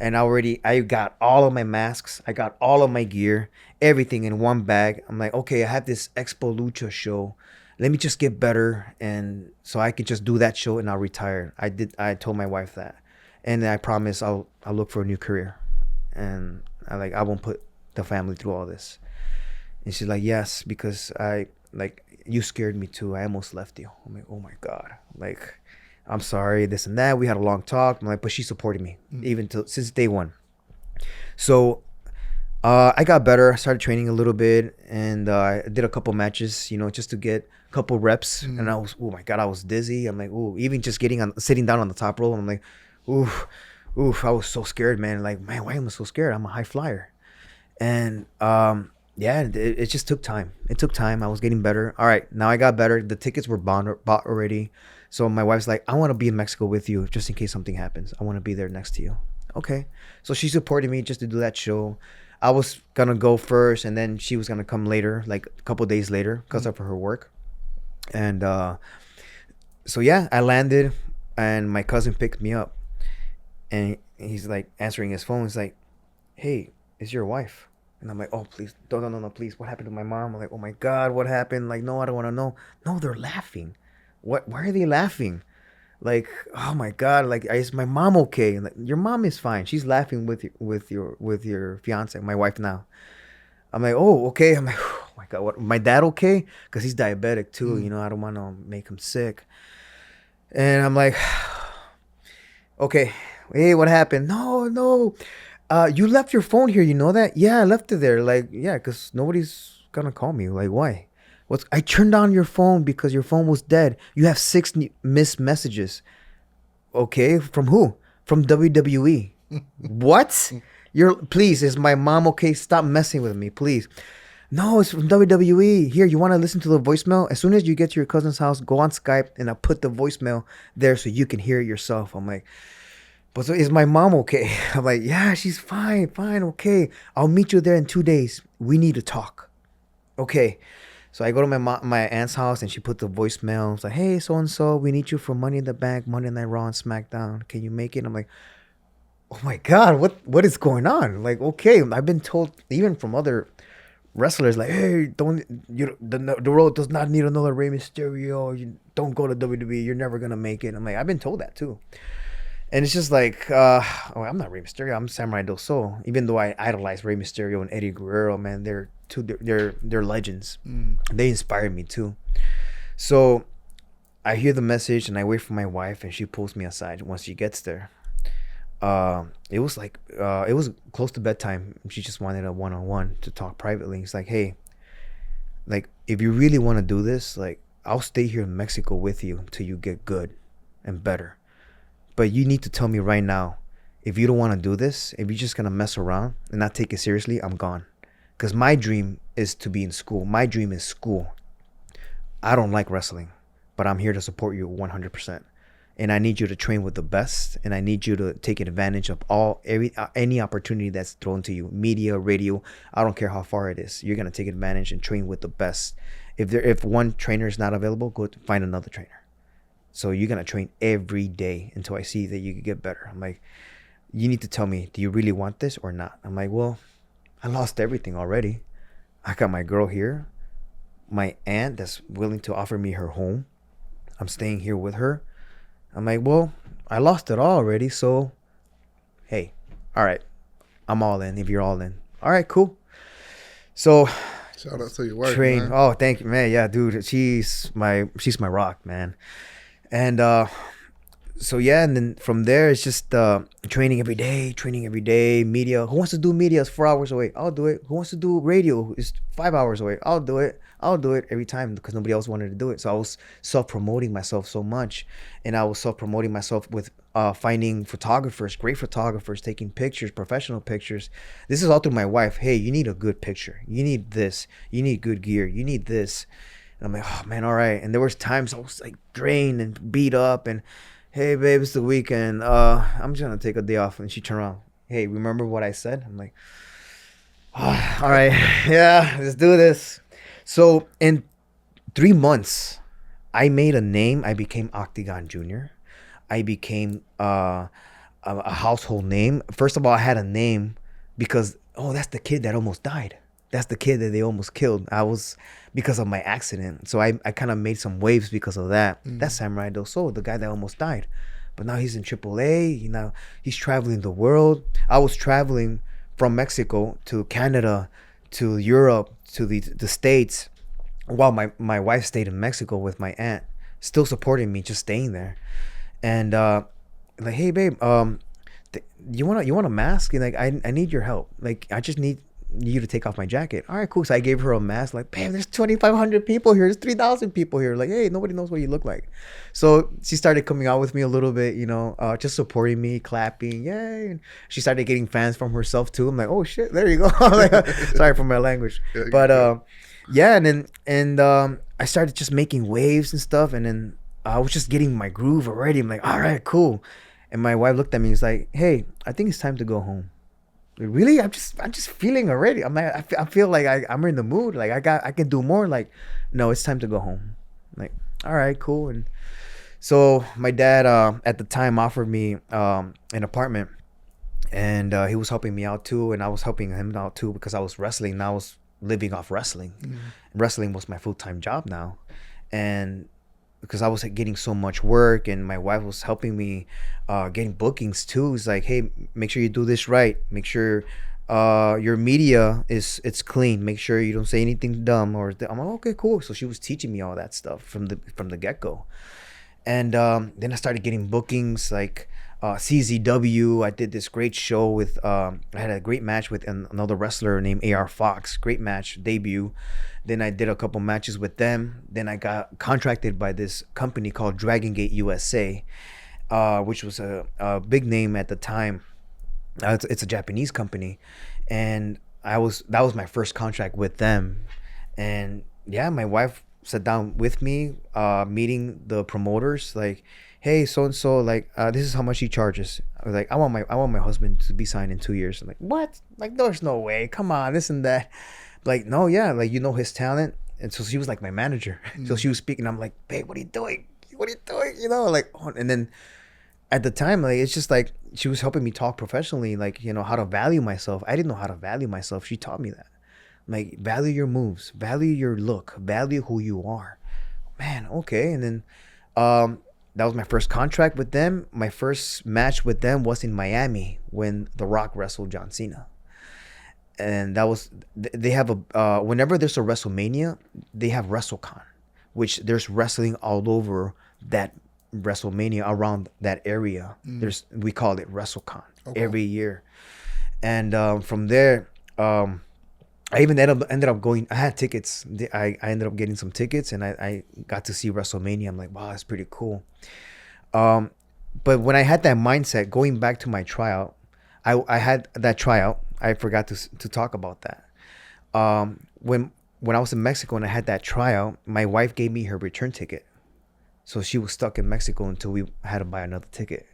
And I got all of my masks, I got all of my gear, everything in one bag. I'm like, okay, I have this Expo Lucha show. Let me just get better, and so I can just do that show and I'll retire. I told my wife that, and I promise I'll look for a new career, and I won't put the family through all this. And she's like, yes, because you scared me too. I almost left you. I'm like, oh my God. Like, I'm sorry, this and that. We had a long talk. I'm like, but she supported me even since day one. So I got better. I started training a little bit, and I did a couple matches, just to get a couple reps. And oh my God, I was dizzy. I'm like, ooh, even just sitting down on the top rope. I'm like, oof, oof. I was so scared, man. Like, man, why am I so scared? I'm a high flyer. And yeah, it just took time. It took time. I was getting better. All right, now I got better. The tickets were bought already. So my wife's like, I want to be in Mexico with you just in case something happens. I want to be there next to you. Okay. So she supported me just to do that show. I was going to go first, and then she was going to come later, like a couple days later, because of her work. And so, yeah, I landed, and my cousin picked me up. And he's like answering his phone. He's like, hey, it's your wife. And I'm like, oh, please, no, please. What happened to my mom? I'm like, oh my God, what happened? Like, no, I don't want to know. No, they're laughing. What? Why are they laughing? Like, oh my God, like, is my mom okay? Like, your mom is fine. She's laughing with your fiance, my wife now. I'm like, oh, okay. I'm like, oh my God, what? My dad okay? Because he's diabetic too. I don't want to make him sick. And I'm like, okay, hey, what happened? No, no. You left your phone here. You know that? Yeah, I left it there. Like, yeah, because nobody's gonna call me. Like, why? I turned on your phone because your phone was dead. You have 6 missed messages. Okay, from who? From WWE. What? Please, is my mom okay? Stop messing with me, please. No, it's from WWE. Here, you want to listen to the voicemail? As soon as you get to your cousin's house, go on Skype and I put the voicemail there so you can hear it yourself. I'm like, but so is my mom okay? I'm like, yeah, she's fine, okay. I'll meet you there in 2 days. We need to talk. Okay. So I go to my aunt's house, and she put the voicemail. It's like, hey, so and so, we need you for Money in the Bank, Monday Night Raw, and SmackDown. Can you make it? And I'm like, oh my God, what is going on? Like, okay, I've been told even from other wrestlers, like, hey, don't the world does not need another Rey Mysterio. You don't go to WWE. You're never gonna make it. I'm like, I've been told that too. And it's just like, I'm not Rey Mysterio. I'm Samurai Del Sol. Even though I idolize Rey Mysterio and Eddie Guerrero, man, they're legends. They inspired me too. So I hear the message, and I wait for my wife, and she pulls me aside once she gets there. It was close to bedtime. She just wanted a one-on-one to talk privately. It's like, hey, like, if you really want to do this, like, I'll stay here in Mexico with you till you get good and better. But you need to tell me right now, if you don't want to do this, if you're just going to mess around and not take it seriously, I'm gone. Because my dream is to be in school. My dream is school. I don't like wrestling, but I'm here to support you 100%. And I need you to train with the best, and I need you to take advantage of any opportunity that's thrown to you. Media, radio, I don't care how far it is. You're going to take advantage and train with the best. If one trainer is not available, go find another trainer. So you're going to train every day until I see that you can get better. I'm like, you need to tell me, do you really want this or not? I'm like, well, I lost everything already. I got my girl here, my aunt that's willing to offer me her home. I'm staying here with her. I'm like, well, I lost it all already. So, hey, all right, I'm all in if you're all in. All right, cool. So, shout out to your wife, train. man. Oh, thank you, man. Yeah, dude, she's my rock, man. And so yeah, and then from there it's just training every day. Media. Who wants to do media? It's 4 hours away. I'll do it. Who wants to do radio? It's 5 hours away. I'll do it every time because nobody else wanted to do it. So I was self-promoting myself so much, and I was self-promoting myself with finding photographers, great photographers, taking pictures, professional pictures. This is all through my wife. Hey, you need a good picture. You need this. You need good gear. You need this. And I'm like, oh man, all right. And there was times I was like drained and beat up, and hey babe, it's the weekend. I'm just gonna take a day off. And she turned around. Hey, remember what I said? I'm like, oh, all right, yeah, let's do this. So in 3 months, I made a name. I became Octagon Junior. I became a household name. First of all, I had a name because, oh, that's the kid that almost died. That's the kid that they almost killed. I was because of my accident. So I kind of made some waves because of that. That's Samurai Del Sol, the guy that almost died. But now he's in AAA. He's traveling the world. I was traveling from Mexico to Canada, to Europe, to the States, while my wife stayed in Mexico with my aunt, still supporting me, just staying there. And like, hey babe, you want a mask? And like, I need your help. Like, I just need you to take off my jacket. All right, cool. So I gave her a mask. Like, babe, there's 2,500 people here. There's 3,000 people here. Like, hey, nobody knows what you look like. So she started coming out with me a little bit, just supporting me, clapping, yay. And she started getting fans from herself too. I'm like, oh shit, there you go. Like, sorry for my language, but yeah. And then I started just making waves and stuff, and then I was just getting my groove already. I'm like, all right, cool. And my wife looked at me and was like, hey, I think it's time to go home. Like, really? I'm just feeling already. I'm like, I feel like I'm in the mood. Like, I can do more. Like, no, it's time to go home. I'm like, all right, cool. And so my dad at the time offered me an apartment, and he was helping me out too, and I was helping him out too because I was wrestling. And I was living off wrestling. Wrestling was my full-time job now, and because I was getting so much work, and my wife was helping me getting bookings too. It's like, hey, make sure you do this right. Make sure your media it's clean. Make sure you don't say anything dumb. I'm like, okay, cool. So she was teaching me all that stuff from the get go, and then I started getting bookings like CZW. I did this great show with I had a great match with another wrestler named AR Fox. Great match debut. Then I did a couple matches with them. Then I got contracted by this company called Dragon Gate USA, which was a big name at the time. It's a Japanese company, and that was my first contract with them. And yeah, my wife sat down with me, meeting the promoters, like, hey, so and so, like, this is how much he charges. I was like, I want my husband to be signed in 2 years. I'm like, what? Like, there's no way. Come on, this and that. Like, no, yeah, like, his talent. And so she was like my manager. So she was speaking. I'm like, babe, what are you doing? What are you doing? Like, oh. And then at the time, like, it's just like she was helping me talk professionally, like, how to value myself. I didn't know how to value myself. She taught me that. Like, value your moves, value your look, value who you are. Man, okay. And then that was my first contract with them. My first match with them was in Miami when The Rock wrestled John Cena. And that was, they have whenever there's a WrestleMania, they have WrestleCon, which there's wrestling all over that WrestleMania around that area. We call it WrestleCon every year. And from there, I even ended up going. I had tickets. I ended up getting some tickets, and I got to see WrestleMania. I'm like, wow, that's pretty cool. But when I had that mindset, going back to my tryout, I had that tryout. I forgot to talk about that. When I was in Mexico and I had that tryout, my wife gave me her return ticket. So she was stuck in Mexico until we had to buy another ticket.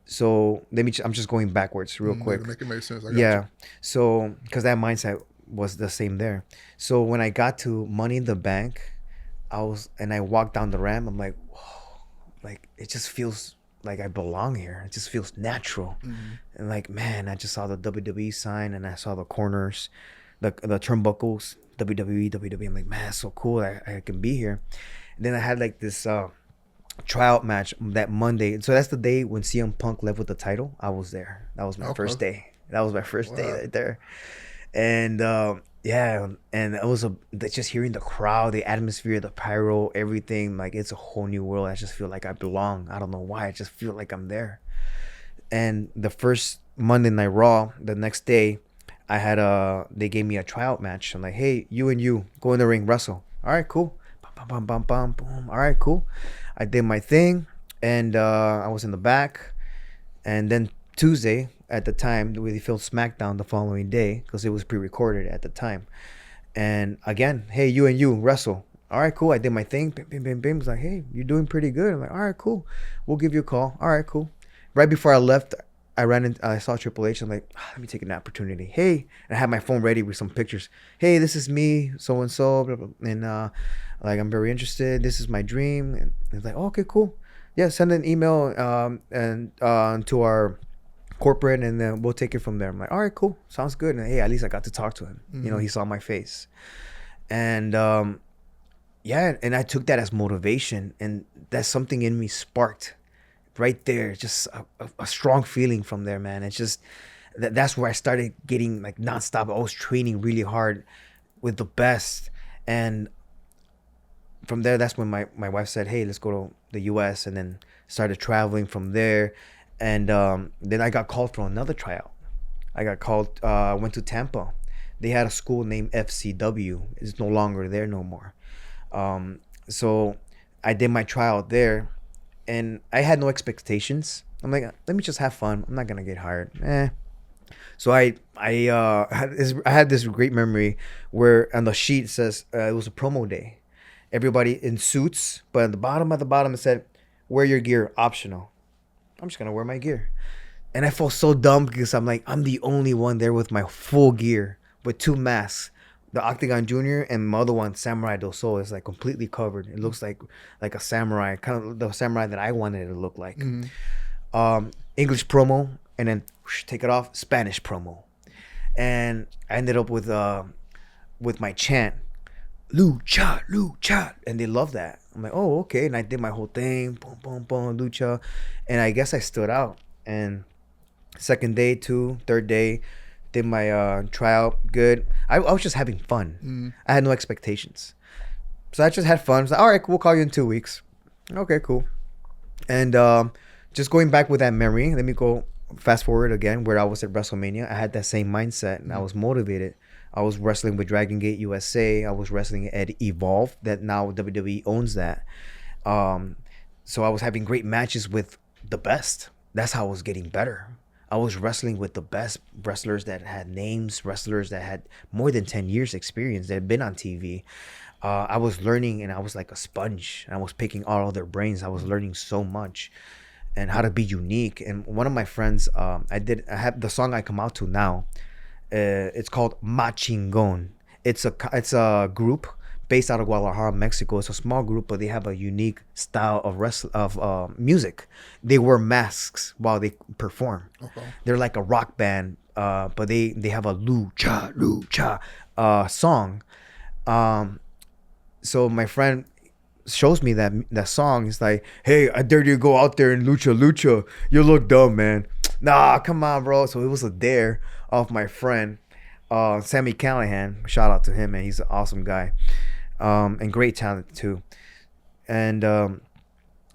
So I'm just going backwards real quick. Make it make sense. Yeah. So because that mindset was the same there. So when I got to Money in the Bank, I walked down the ramp. I'm like, whoa, like, it just feels like I belong here. It just feels natural. And like, man, I just saw the WWE sign, and I saw the corners, the turnbuckles, WWE. I'm like, man, it's so cool. I can be here. And then I had like this tryout match that Monday. So that's the day when CM Punk left with the title. I was there. That was my first day. That was my first day right there. And yeah, and it was just hearing the crowd, the atmosphere, the pyro, everything. Like, it's a whole new world. I just feel like I belong. I don't know why. I just feel like I'm there. And the first Monday Night Raw, the next day, they gave me a tryout match. I'm like, hey, you and you go in the ring, wrestle. All right, cool. Bum, bum, bum, bum, boom. All right, cool. I did my thing, and I was in the back. And then Tuesday, at the time, we filmed SmackDown the following day because it was pre-recorded at the time. And again, hey, you and you wrestle. All right, cool. I did my thing. Bim, bim, bim, bim. It's like, hey, you're doing pretty good. I'm like, all right, cool. We'll give you a call. All right, cool. Right before I left, I saw Triple H. I'm like, let me take an opportunity. Hey, and I had my phone ready with some pictures. Hey, this is me, so and so, and like, I'm very interested. This is my dream. And it's like, oh, okay, cool. Yeah, send an email and to our corporate, and then we'll take it from there. I'm like, all right, cool, sounds good. And hey, at least I got to talk to him. You know, he saw my face, and yeah, and I took that as motivation, and that's something in me sparked right there. Just a strong feeling from there, man. It's just that's where I started getting like nonstop. I was training really hard with the best, and from there, that's when my wife said, hey, let's go to the US, and then started traveling from there. And then I got called for another tryout. I got called, went to Tampa. They had a school named FCW. It's no longer there no more. So I did my tryout there, and I had no expectations. I'm like, let me just have fun. I'm not gonna get hired. So I had this great memory where on the sheet it says it was a promo day. Everybody in suits, but at the bottom it said, wear your gear, optional. I'm just gonna wear my gear. And I felt so dumb because I'm like, I'm the only one there with my full gear with 2 masks. The Octagon Junior and my other one, Samurai do Sol, is like completely covered. It looks like a samurai, kind of the samurai that I wanted it to look like. English promo, and then whoosh, take it off, Spanish promo. And I ended up with my chant, lucha, lucha, and they love that. I'm like, oh, okay. And I did my whole thing, boom, boom, boom, lucha, and I guess I stood out. And second day, third day, did my tryout, good. I was just having fun. I had no expectations, so I just had fun. I was like, all right, we'll call you in 2 weeks. Okay, cool. And just going back with that memory, let me go fast forward again where I was at WrestleMania. I had that same mindset, and I was motivated. I was wrestling with Dragon Gate USA. I was wrestling at Evolve, that now WWE owns that. So I was having great matches with the best. That's how I was getting better. I was wrestling with the best wrestlers that had names, wrestlers that had more than 10 years experience, that had been on TV. I was learning, and I was like a sponge. I was picking all their brains. I was learning so much and how to be unique. And one of my friends, I have the song I come out to now. It's called Machingon. It's a group based out of Guadalajara, Mexico. It's a small group, but they have a unique style of music. They wear masks while they perform. Okay. They're like a rock band, but they have a lucha song. So my friend shows me that song. He's like, hey, I dare you to go out there and lucha. You look dumb, man. Nah, come on, bro. So it was a dare of my friend, Sammy Callahan. Shout out to him, man. He's an awesome guy. And great talent too. And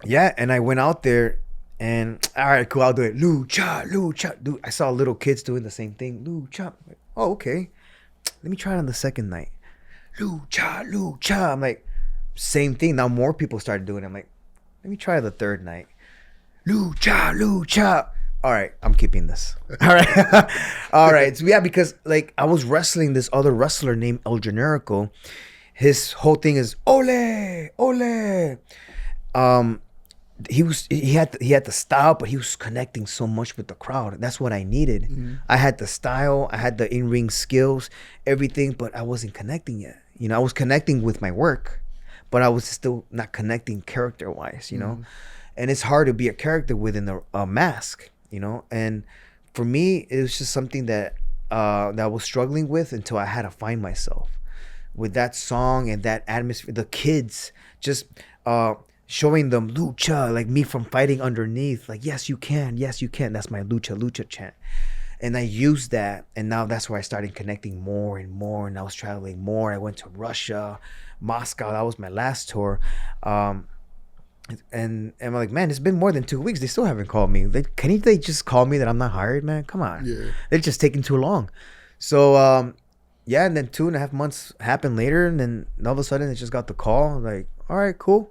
yeah, and I went out there, and all right, cool, I'll do it. Lucha. Dude, I saw little kids doing the same thing. Lucha. Like, oh, okay. Let me try it on the second night. Lucha. I'm like, same thing. Now more people started doing it. I'm like, let me try the third night. Lucha. All right, I'm keeping this. All right. All right. So yeah, because like I was wrestling this other wrestler named El Generico. His whole thing is ole. He had the style, but he was connecting so much with the crowd. That's what I needed. Mm-hmm. I had the style, I had the in-ring skills, everything, but I wasn't connecting yet. You know, I was connecting with my work, but I was still not connecting character-wise, you know? And it's hard to be a character within a mask, you know? And for me, it was just something that I was struggling with until I had to find myself. With that song and that atmosphere, the kids just showing them lucha, like me from fighting underneath, like, yes, you can. That's my lucha chant. And I used that, and now that's where I started connecting more and more, and I was traveling more. I went to Russia, Moscow. That was my last tour. And I'm like, man, it's been more than 2 weeks. They still haven't called me. Like, can't they just call me that I'm not hired, man? Come on. Yeah. They're just taking too long. So, yeah, and then 2.5 months happened later, and then all of a sudden, I just got the call. Like, all right, cool.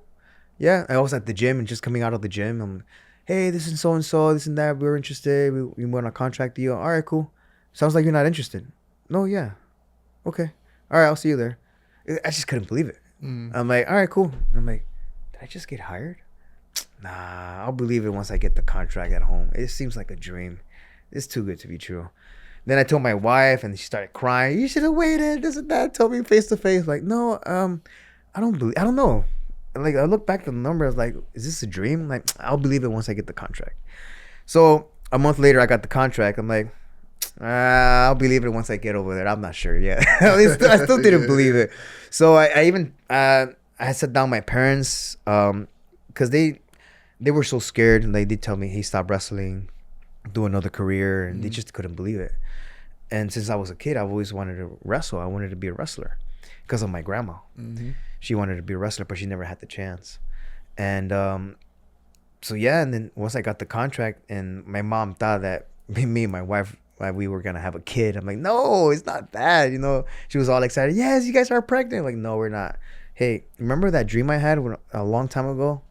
Yeah, I was at the gym, and just coming out of the gym, I'm, hey, this is so-and-so, this and that. We're interested. We want to contract you. All right, cool. Sounds like you're not interested. No, yeah. Okay. All right, I'll see you there. I just couldn't believe it. I'm like, all right, cool. And I'm like, did I just get hired? Nah, I'll believe it once I get the contract at home. It seems like a dream. It's too good to be true. Then I told my wife, and she started crying. You should have waited. This and that. Told me face to face, like, no, I don't know. Like, I look back at the numbers, like, is this a dream? Like, I'll believe it once I get the contract. So a month later, I got the contract. I'm like, I'll believe it once I get over there. I'm not sure yet. I still didn't believe it. So I even I sat down my parents because they were so scared, and they did tell me, hey, stop wrestling, do another career, and they just couldn't believe it. And since I was a kid, I've always wanted to wrestle. I wanted to be a wrestler because of my grandma. She wanted to be a wrestler, but she never had the chance. And so yeah, and then once I got the contract, and my mom thought that me and my wife, we were gonna have a kid. I'm like, no, it's not that. She was all excited. Yes, you guys are pregnant. Like, no, we're not. Hey, remember that dream I had a long time ago?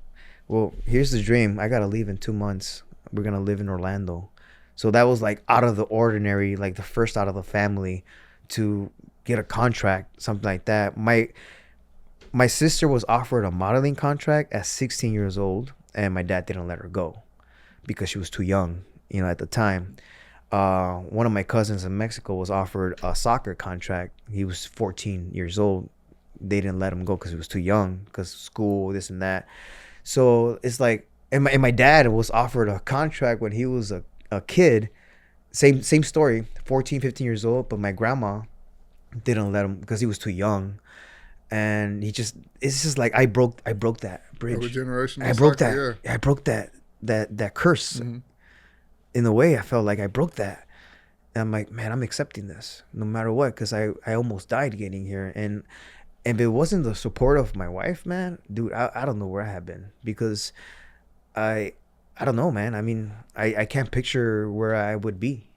Well, here's the dream. I gotta leave in 2 months. We're gonna live in Orlando. So that was like out of the ordinary, like the first out of the family to get a contract, something like that. My sister was offered a modeling contract at 16 years old, and my dad didn't let her go because she was too young, at the time. One of my cousins in Mexico was offered a soccer contract. He was 14 years old. They didn't let him go because he was too young, because school, this and that. So it's like, and my dad was offered a contract when he was a kid. Same story, 14, 15 years old, but my grandma didn't let him because he was too young. And it's just like I broke that bridge. I broke that. Yeah. I broke that curse. In a way, I felt like I broke that. And I'm like, man, I'm accepting this no matter what, because I almost died getting here. And if it wasn't the support of my wife, man, dude, I don't know where I have been, because I don't know, man. I mean, I can't picture where I would be.